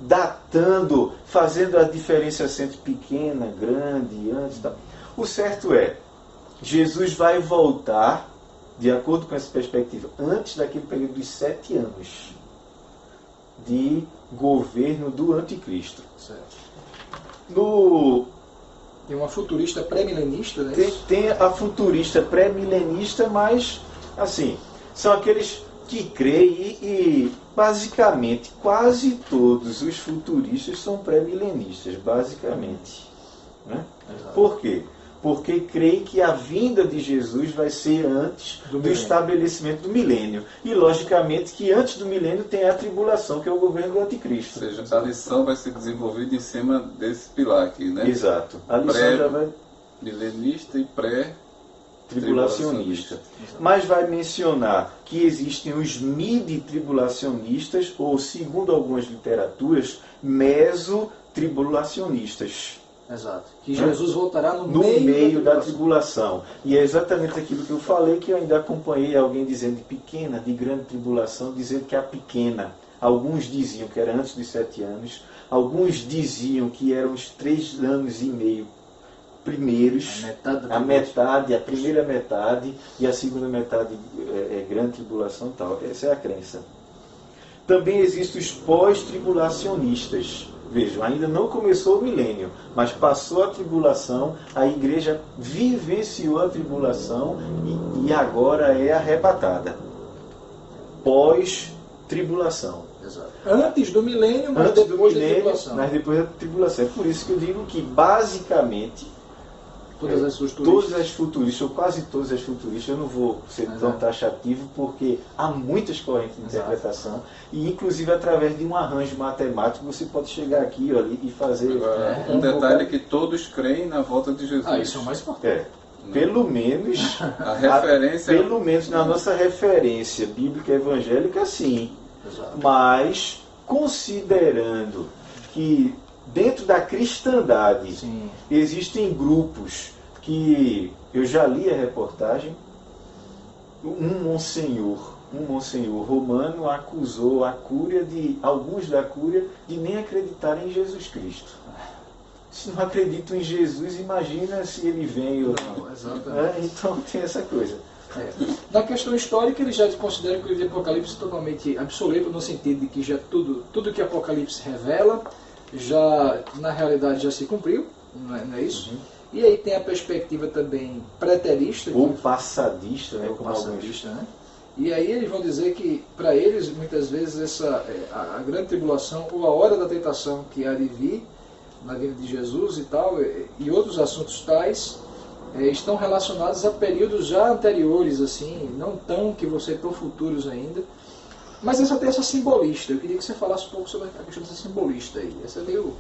datando, fazendo a diferenciação entre pequena, grande, antes. Tal. O certo é, Jesus vai voltar, de acordo com essa perspectiva, antes daquele período de 7 anos de governo do anticristo. Certo. Tem uma futurista pré-milenista, né? Tem a futurista pré-milenista, mas, assim, são aqueles que creem e basicamente, quase todos os futuristas são pré-milenistas, basicamente. Né? Por quê? Porque creem que a vinda de Jesus vai ser antes do estabelecimento do milênio. E, logicamente, que antes do milênio tem a tribulação, que é o governo do anticristo. Ou seja, a lição vai ser desenvolvida em cima desse pilar aqui, né? Exato. A lição já vai... milenista e tribulacionista. Mas vai mencionar que existem os midi-tribulacionistas, ou, segundo algumas literaturas, meso-tribulacionistas. Exato. Que Jesus voltará no meio da tribulação. E é exatamente aquilo que eu falei, que eu ainda acompanhei alguém dizendo de pequena, de grande tribulação, dizendo que a pequena. Alguns diziam que era antes dos 7 anos, alguns diziam que eram os 3 anos e meio primeiros, a primeira metade, e a segunda metade é grande tribulação e tal. Essa é a crença. Também existem os pós-tribulacionistas. Vejam, ainda não começou o milênio, mas passou a tribulação, a igreja vivenciou a tribulação e agora é arrebatada. Pós-tribulação. Exato. Antes do milênio, mas Antes depois do da milênio, tribulação. mas depois da tribulação. É por isso que eu digo que, basicamente, Todas as suas todas turistas. as futuristas, ou quase todas as futuristas, eu não vou ser tão taxativo, porque há muitas correntes de interpretação, e inclusive através de um arranjo matemático você pode chegar aqui, olha, e fazer... Agora, um detalhe é que todos creem na volta de Jesus. Isso é o mais importante. Pelo menos, A referência... pelo menos na nossa referência bíblica evangélica, sim. Exato. Mas, considerando que dentro da cristandade Sim. existem grupos que eu já li a reportagem, um monsenhor romano acusou alguns da Cúria de nem acreditarem em Jesus Cristo. Se não acreditam em Jesus, imagina se ele vem ou não. Exatamente. Então tem essa coisa. Na questão histórica, eles já consideram que o livro de Apocalipse é totalmente obsoleto, no sentido de que já tudo que Apocalipse revela, já na realidade já se cumpriu, não é isso? E aí tem a perspectiva também preterista. Ou passadista, né? Ou Como passadista, né? E aí eles vão dizer que, para eles, muitas vezes, a grande tribulação, ou a hora da tentação que há de vir, na vinda de Jesus e tal, e outros assuntos tais, estão relacionados a períodos já anteriores, assim, não tão que vão ser tão futuros ainda. Mas essa tem essa simbolista. Eu queria que você falasse um pouco sobre a questão dessa simbolista aí. Essa é meio...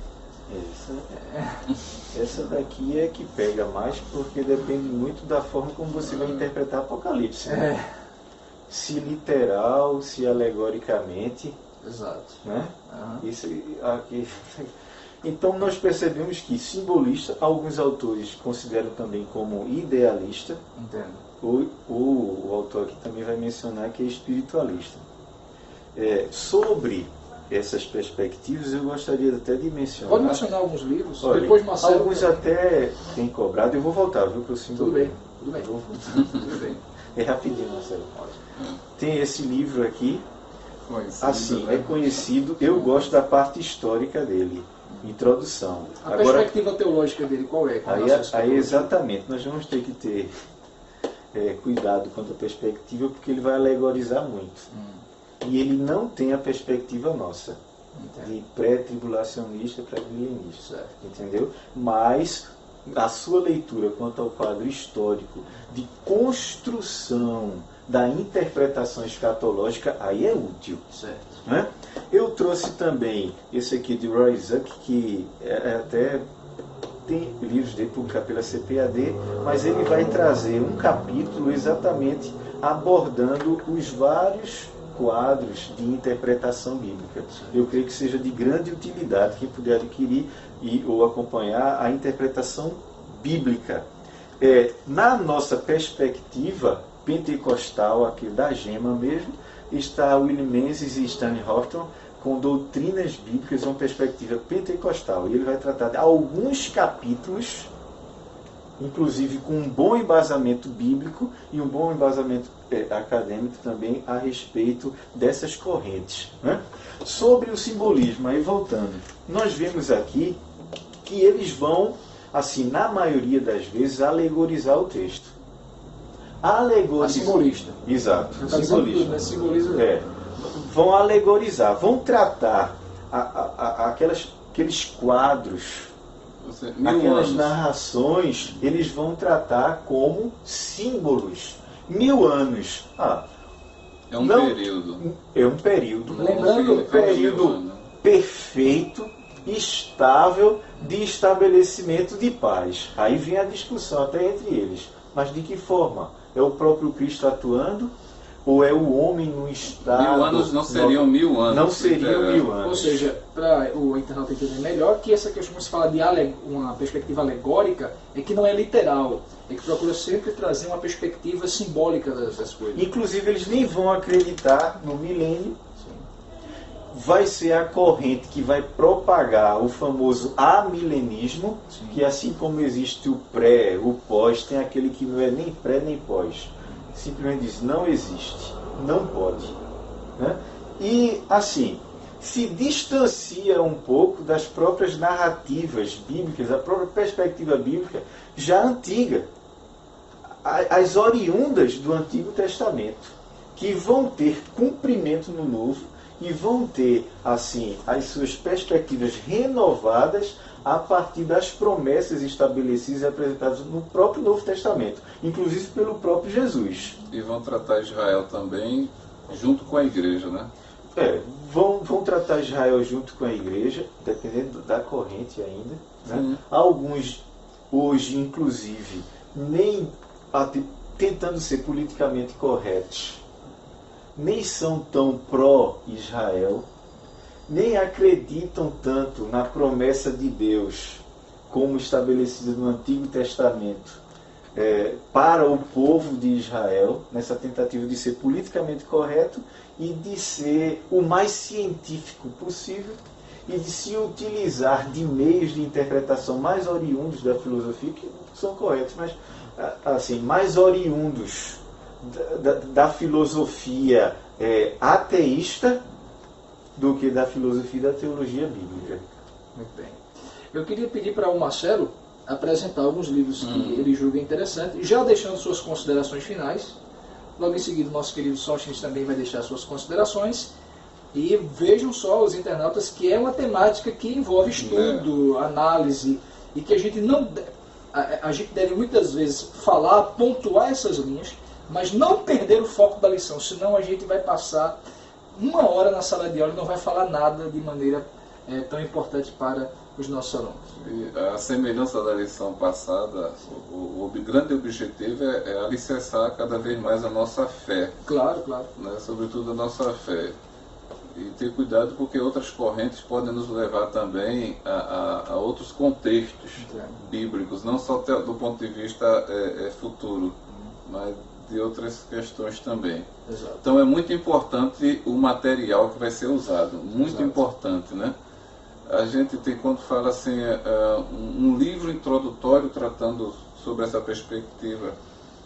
Essa daqui é que pega mais, porque depende muito da forma como você vai interpretar Apocalipse. Né? Se literal, se alegoricamente. Exato. Né? Isso aqui... Então nós percebemos que simbolista, alguns autores consideram também como idealista. Entendo. O autor aqui também vai mencionar que é espiritualista. Sobre essas perspectivas, eu gostaria até de mencionar... Pode mencionar alguns livros? Olha, Depois Marcelo... Alguns até têm cobrado. Eu vou voltar, viu, para o simbolismo. Tudo bem. Tudo bem. É rapidinho, Marcelo. Tem esse livro aqui. Assim, é conhecido. Eu gosto da parte histórica dele. Introdução. A perspectiva teológica dele, qual é? Aí exatamente, nós vamos ter que ter cuidado quanto à perspectiva, porque ele vai alegorizar muito. E ele não tem a perspectiva nossa, de pré-tribulacionista, pré-milenista, entendeu? Mas a sua leitura quanto ao quadro histórico de construção da interpretação escatológica, aí é útil. Certo. Né? Eu trouxe também esse aqui de Roy Zuck, que até tem livros dele publicados pela CPAD, mas ele vai trazer um capítulo exatamente abordando os vários quadros de interpretação bíblica. Eu creio que seja de grande utilidade quem puder adquirir ou acompanhar a interpretação bíblica. Na nossa perspectiva pentecostal, aqui da Gema mesmo, está William Menzies e Stanley Horton com doutrinas bíblicas, uma perspectiva pentecostal. E ele vai tratar de alguns capítulos, inclusive com um bom embasamento bíblico e um bom embasamento acadêmico também a respeito dessas correntes. Né? Sobre o simbolismo, aí voltando, nós vemos aqui que eles vão, assim, na maioria das vezes, alegorizar o texto. A simbolista. Exato. Simbolista. Né? Simboliza. Vão alegorizar, vão tratar aqueles quadros, aquelas narrações, eles vão tratar como símbolos. 1000 anos. É um período. É um período. Lembrando, um período perfeito, estável, de estabelecimento de paz. Aí vem a discussão até entre eles. Mas de que forma? É o próprio Cristo atuando? Ou é o homem no estado... 1000 anos não seriam 1000 anos. Não seriam 1000 anos. Ou seja, para o internauta entender melhor, que essa questão que se fala de uma perspectiva alegórica é que não é literal. É que procura sempre trazer uma perspectiva simbólica das coisas. Inclusive, eles nem vão acreditar no milênio. Vai ser a corrente que vai propagar o famoso amilenismo, que assim como existe o pré, o pós, tem aquele que não é nem pré nem pós. Simplesmente diz, não existe, não pode. Né? E assim, se distancia um pouco das próprias narrativas bíblicas, da própria perspectiva bíblica já antiga, as oriundas do Antigo Testamento, que vão ter cumprimento no Novo, e vão ter, assim, as suas perspectivas renovadas a partir das promessas estabelecidas e apresentadas no próprio Novo Testamento, inclusive pelo próprio Jesus. E vão tratar Israel também junto com a igreja, né? Vão tratar Israel junto com a igreja, dependendo da corrente ainda. Né? Alguns, hoje, inclusive, nem tentando ser politicamente corretos, nem são tão pró-Israel, nem acreditam tanto na promessa de Deus como estabelecida no Antigo Testamento para o povo de Israel, nessa tentativa de ser politicamente correto e de ser o mais científico possível e de se utilizar de meios de interpretação mais oriundos da filosofia, que são corretos, mas assim, mais oriundos da filosofia ateísta do que da filosofia e da teologia bíblica. Muito bem. Eu queria pedir para o Marcelo apresentar alguns livros que ele julga interessante, já deixando suas considerações finais. Logo em seguida, o nosso querido Sóstenes também vai deixar suas considerações. E vejam só, os internautas, que é uma temática que envolve estudo, análise, e que a gente deve muitas vezes falar, pontuar essas linhas, mas não perder o foco da lição, senão a gente vai passar 1 hora na sala de aula e não vai falar nada de maneira tão importante para os nossos alunos. E a semelhança da lição passada, o grande objetivo é alicerçar cada vez mais a nossa fé. Claro, claro. Né? Sobretudo a nossa fé. E ter cuidado porque outras correntes podem nos levar também a outros contextos bíblicos, não só do ponto de vista futuro, mas de outras questões também. Exato. Então é muito importante o material que vai ser usado, muito importante, né? A gente tem, quando fala assim, um livro introdutório tratando sobre essa perspectiva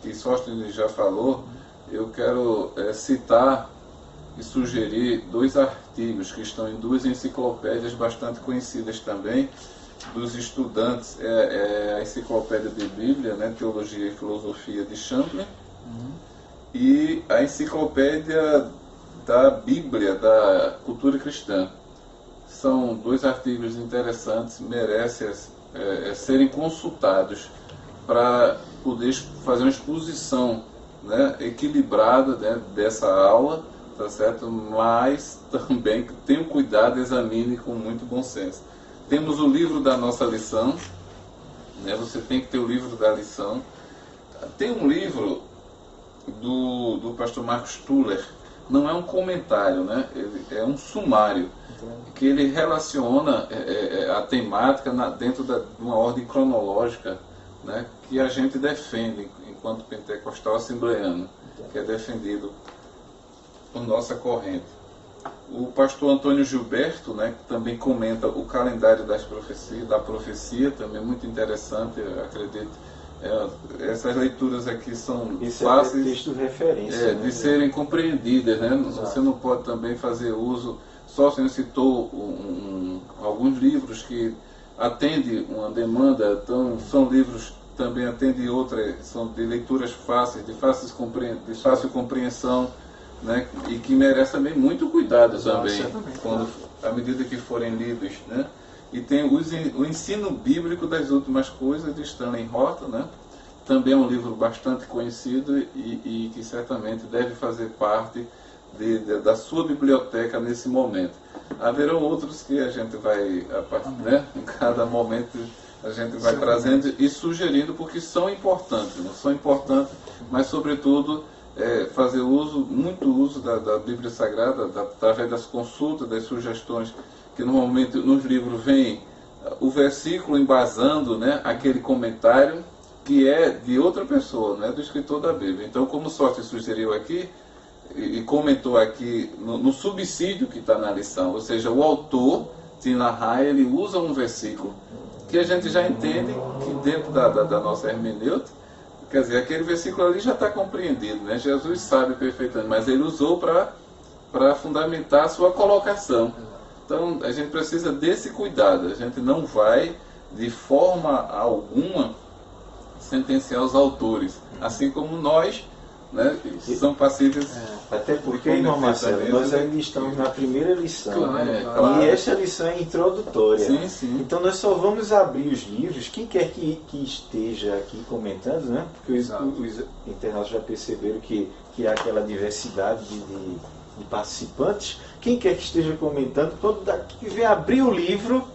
que Sóstenes já falou, eu quero citar e sugerir 2 artigos que estão em 2 enciclopédias bastante conhecidas também dos estudantes. A Enciclopédia de Bíblia, né, Teologia e Filosofia de Champlin, e a Enciclopédia da Bíblia, da Cultura Cristã. São 2 artigos interessantes, merecem serem consultados para poder fazer uma exposição, né, equilibrada, né, dessa aula, tá certo? Mas também tenha cuidado, examine com muito bom senso. Temos o livro da nossa lição, né? Você tem que ter o livro da lição. Tem um livro do pastor Marcos Tuller, não é um comentário, né? Ele é um sumário, que ele relaciona a temática dentro de uma ordem cronológica, né? Que a gente defende enquanto pentecostal assembleano, que é defendido por nossa corrente. O pastor Antônio Gilberto, né, que também comenta o calendário da profecia, também muito interessante, eu acredito. Essas leituras aqui são fáceis texto referência, de serem compreendidas, né? Você não pode também fazer uso, só se citou alguns livros que atendem uma demanda, então são livros também atendem outras, são de leituras fáceis, de fácil compreensão, né? E que merecem também muito cuidado também, à medida que forem lidos, né? E tem o ensino bíblico das últimas coisas de Stanley Horton, né? Também é um livro bastante conhecido e que certamente deve fazer parte da sua biblioteca nesse momento. Haverão outros que a gente vai, né? Em cada momento a gente vai trazendo e sugerindo, porque são importantes, não são importantes, mas sobretudo fazer muito uso da Bíblia Sagrada, através das consultas, das sugestões, que normalmente nos livros vem o versículo embasando, né, aquele comentário que é de outra pessoa, não é do escritor da Bíblia. Então, como o Sóstenes sugeriu aqui, e comentou aqui no subsídio que está na lição, ou seja, o autor, Tim LaHaye, ele usa um versículo que a gente já entende que dentro da nossa hermenêutica, quer dizer, aquele versículo ali já está compreendido, né? Jesus sabe perfeitamente, mas ele usou para fundamentar a sua colocação. Então, a gente precisa desse cuidado. A gente não vai, de forma alguma, sentenciar os autores. Assim como nós né, são passíveis. Até porque, irmão Marcelo, nós ainda estamos na primeira lição. Claro. E esta lição é introdutória. Sim, sim. Então nós só vamos abrir os livros, quem quer que esteja aqui comentando, né? Porque os internautas já perceberam que há aquela diversidade de participantes. Quem quer que esteja comentando, todo daqui que vem abrir o livro,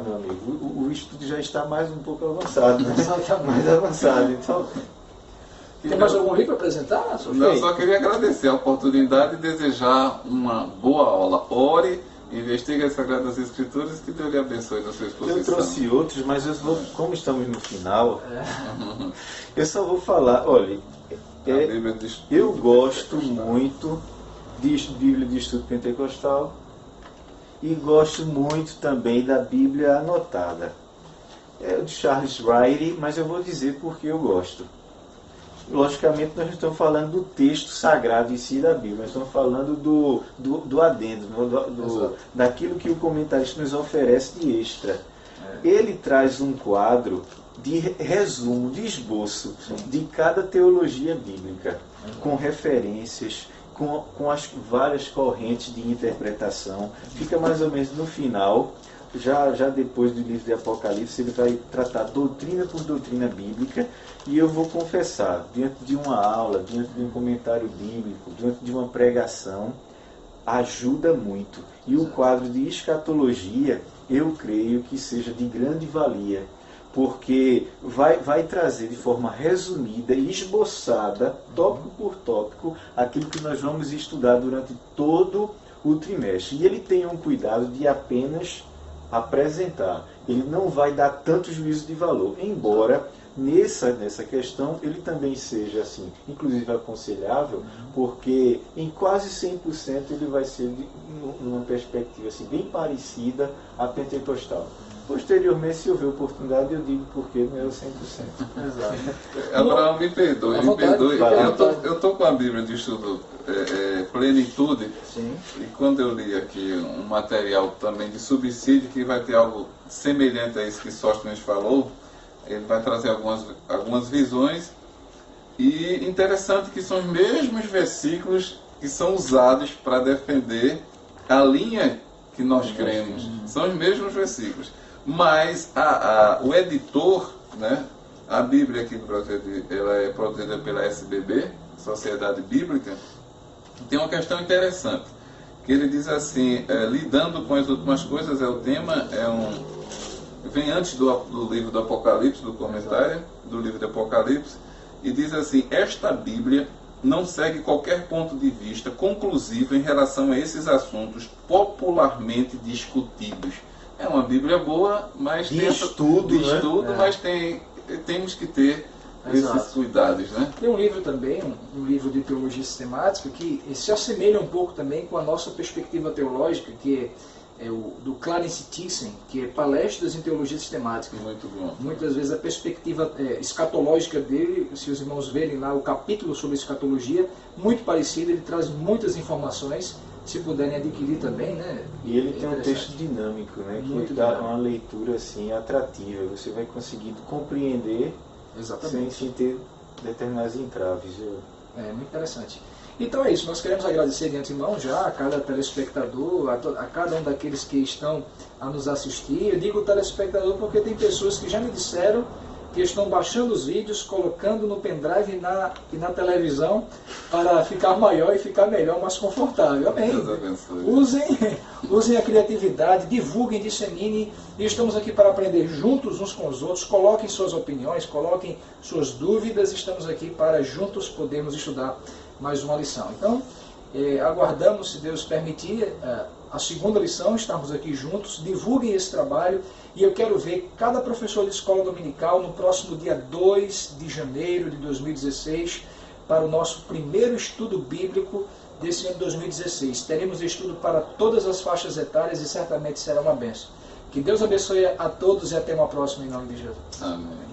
meu amigo, o estudo já está mais um pouco avançado, né? Mais avançado. Então, tem mais algum livro para apresentar? Não, só queria agradecer a oportunidade e desejar uma boa aula. Ore, investigue as Sagradas Escrituras, que Deus lhe abençoe na sua exposição. Eu trouxe outros, mas como estamos no final, eu só vou falar, olha, eu gosto muito de Bíblia de Estudo Pentecostal e gosto muito também da Bíblia Anotada. É o de Charles Ryrie, mas eu vou dizer porque eu gosto. Logicamente, nós não estamos falando do texto sagrado em si da Bíblia, nós estamos falando do adendo, daquilo que o comentarista nos oferece de extra. Ele traz um quadro de resumo, de esboço de cada teologia bíblica, com referências, com as várias correntes de interpretação. Fica mais ou menos no final. Já depois do livro de Apocalipse, ele vai tratar doutrina por doutrina bíblica, e eu vou confessar, diante de uma aula, diante de um comentário bíblico, diante de uma pregação, ajuda muito. E o quadro de escatologia, eu creio que seja de grande valia, porque vai trazer de forma resumida e esboçada, tópico por tópico, aquilo que nós vamos estudar durante todo o trimestre. E ele tem um cuidado de apenas apresentar. Ele não vai dar tanto juízo de valor, embora nessa questão ele também seja assim, inclusive aconselhável, porque em quase 100% ele vai ser numa perspectiva assim, bem parecida à pentecostal. Posteriormente, se houver oportunidade, eu digo porque não é o 100%. Exato. Abraão, me perdoe. Eu estou com a Bíblia de Estudo Plenitude. Sim. E quando eu li aqui um material também de subsídio, que vai ter algo semelhante a isso que Sóstenes falou, ele vai trazer algumas visões. E interessante que são os mesmos versículos que são usados para defender a linha que nós cremos. São os mesmos versículos. Mas o editor, né, a Bíblia aqui do Brasil, ela é produzida pela SBB, Sociedade Bíblica, tem uma questão interessante, que ele diz assim, lidando com as últimas coisas, o tema vem antes do livro do Apocalipse, do comentário do livro do Apocalipse, e diz assim: esta Bíblia não segue qualquer ponto de vista conclusivo em relação a esses assuntos popularmente discutidos. É uma Bíblia boa, mas de estudo, mas temos que ter esses cuidados, né? Tem um livro também, um livro de teologia sistemática, que se assemelha um pouco também com a nossa perspectiva teológica, que é o do Clarence Thyssen, que é Palestras em Teologia Sistemática. Muito bom. Muitas vezes a perspectiva escatológica dele, se os irmãos verem lá o capítulo sobre escatologia, muito parecido, ele traz muitas informações, se puderem adquirir também, né? E ele tem um texto dinâmico, né? Que dá uma leitura assim atrativa. Você vai conseguindo compreender sem ter determinados entraves. É muito interessante. Então é isso, nós queremos agradecer de antemão já a cada telespectador, a cada um daqueles que estão a nos assistir. Eu digo telespectador porque tem pessoas que já me disseram que estão baixando os vídeos, colocando no pendrive e na televisão para ficar maior e ficar melhor, mais confortável. Amém. Usem a criatividade, divulguem, disseminem, e estamos aqui para aprender juntos uns com os outros. Coloquem suas opiniões, coloquem suas dúvidas, estamos aqui para juntos podermos estudar mais uma lição. Então, aguardamos, se Deus permitir, a segunda lição, estarmos aqui juntos, divulguem esse trabalho, e eu quero ver cada professor de escola dominical no próximo dia 2 de janeiro de 2016, para o nosso primeiro estudo bíblico desse ano de 2016. Teremos estudo para todas as faixas etárias e certamente será uma bênção. Que Deus abençoe a todos e até uma próxima em nome de Jesus. Amém.